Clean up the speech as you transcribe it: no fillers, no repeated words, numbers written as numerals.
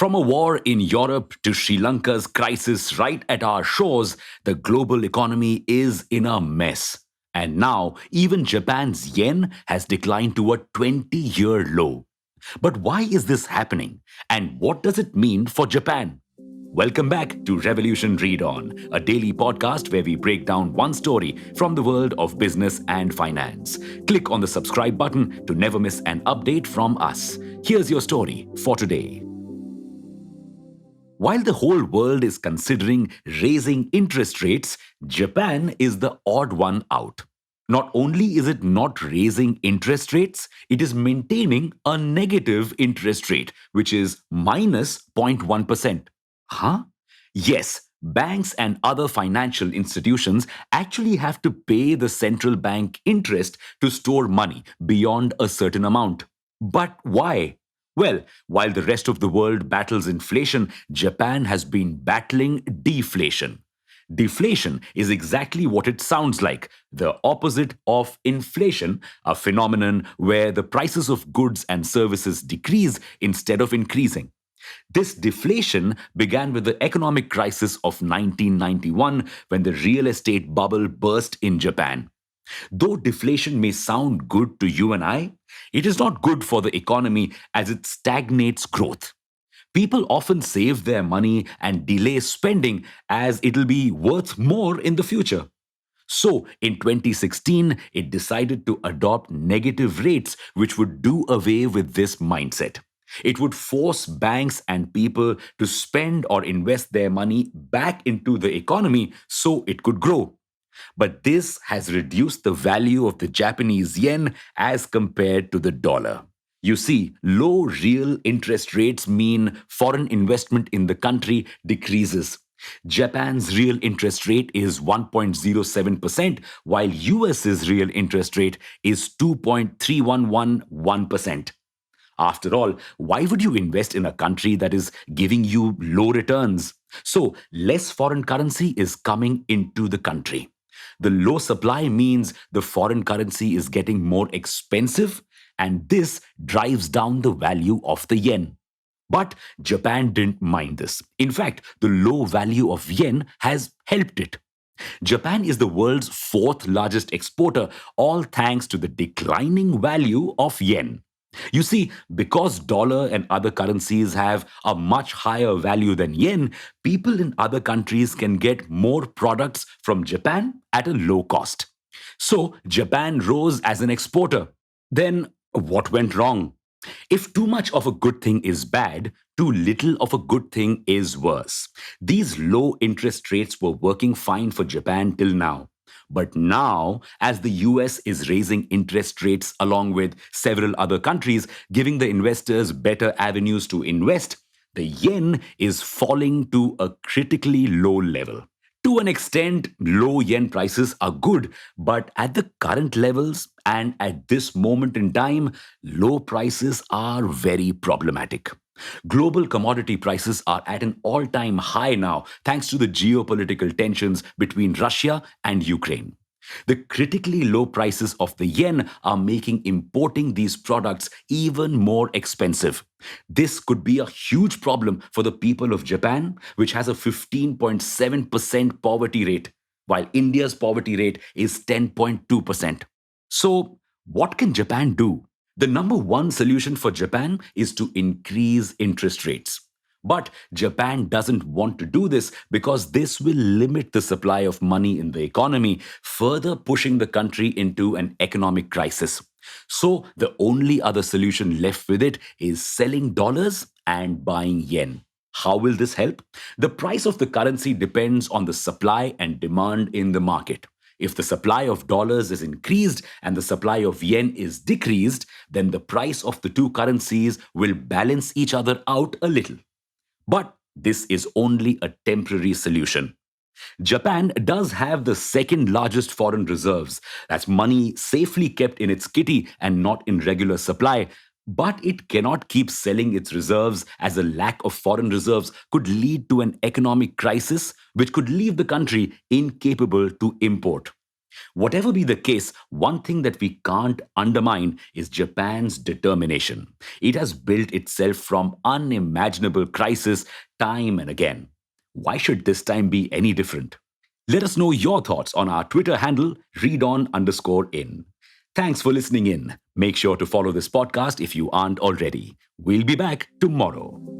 From a war in Europe to Sri Lanka's crisis right at our shores, the global economy is in a mess. And now, even Japan's yen has declined to a 20-year low. But why is this happening? And what does it mean for Japan? Welcome back to Revolution Read On, a daily podcast where we break down one story from the world of business and finance. Click on the subscribe button to never miss an update from us. Here's your story for today. While the whole world is considering raising interest rates, Japan is the odd one out. Not only is it not raising interest rates, it is maintaining a negative interest rate, which is minus 0.1%. Huh? Yes, banks and other financial institutions actually have to pay the central bank interest to store money beyond a certain amount. But why? Well, while the rest of the world battles inflation, Japan has been battling deflation. Deflation is exactly what it sounds like, the opposite of inflation, a phenomenon where the prices of goods and services decrease instead of increasing. This deflation began with the economic crisis of 1991 when the real estate bubble burst in Japan. Though deflation may sound good to you and I, it is not good for the economy as it stagnates growth. People often save their money and delay spending as it'll be worth more in the future. So, in 2016, it decided to adopt negative rates, which would do away with this mindset. It would force banks and people to spend or invest their money back into the economy so it could grow. But this has reduced the value of the Japanese yen as compared to the dollar. You see, low real interest rates mean foreign investment in the country decreases. Japan's real interest rate is 1.07%, while US's real interest rate is 2.3111%. After all, why would you invest in a country that is giving you low returns? So, less foreign currency is coming into the country. The low supply means the foreign currency is getting more expensive, and this drives down the value of the yen. But Japan didn't mind this. In fact, the low value of yen has helped it. Japan is the world's fourth largest exporter, all thanks to the declining value of yen. You see, because dollar and other currencies have a much higher value than yen, people in other countries can get more products from Japan at a low cost. So, Japan rose as an exporter. Then, what went wrong? If too much of a good thing is bad, too little of a good thing is worse. These low interest rates were working fine for Japan till now. But now, as the US is raising interest rates along with several other countries, giving the investors better avenues to invest, the yen is falling to a critically low level. To an extent, low yen prices are good, but at the current levels and at this moment in time, low prices are very problematic. Global commodity prices are at an all time high now, thanks to the geopolitical tensions between Russia and Ukraine. The critically low prices of the yen are making importing these products even more expensive. This could be a huge problem for the people of Japan, which has a 15.7% poverty rate, while India's poverty rate is 10.2%. So, what can Japan do? The number one solution for Japan is to increase interest rates. But Japan doesn't want to do this because this will limit the supply of money in the economy, further pushing the country into an economic crisis. So the only other solution left with it is selling dollars and buying yen. How will this help? The price of the currency depends on the supply and demand in the market. If the supply of dollars is increased and the supply of yen is decreased, then the price of the two currencies will balance each other out a little. But this is only a temporary solution. Japan does have the second largest foreign reserves. That's money safely kept in its kitty and not in regular supply. But it cannot keep selling its reserves as a lack of foreign reserves could lead to an economic crisis which could leave the country incapable to import. Whatever be the case, one thing that we can't undermine is Japan's determination. It has built itself from unimaginable crisis time and again. Why should this time be any different? Let us know your thoughts on our Twitter handle, readon_in. Thanks for listening in. Make sure to follow this podcast if you aren't already. We'll be back tomorrow.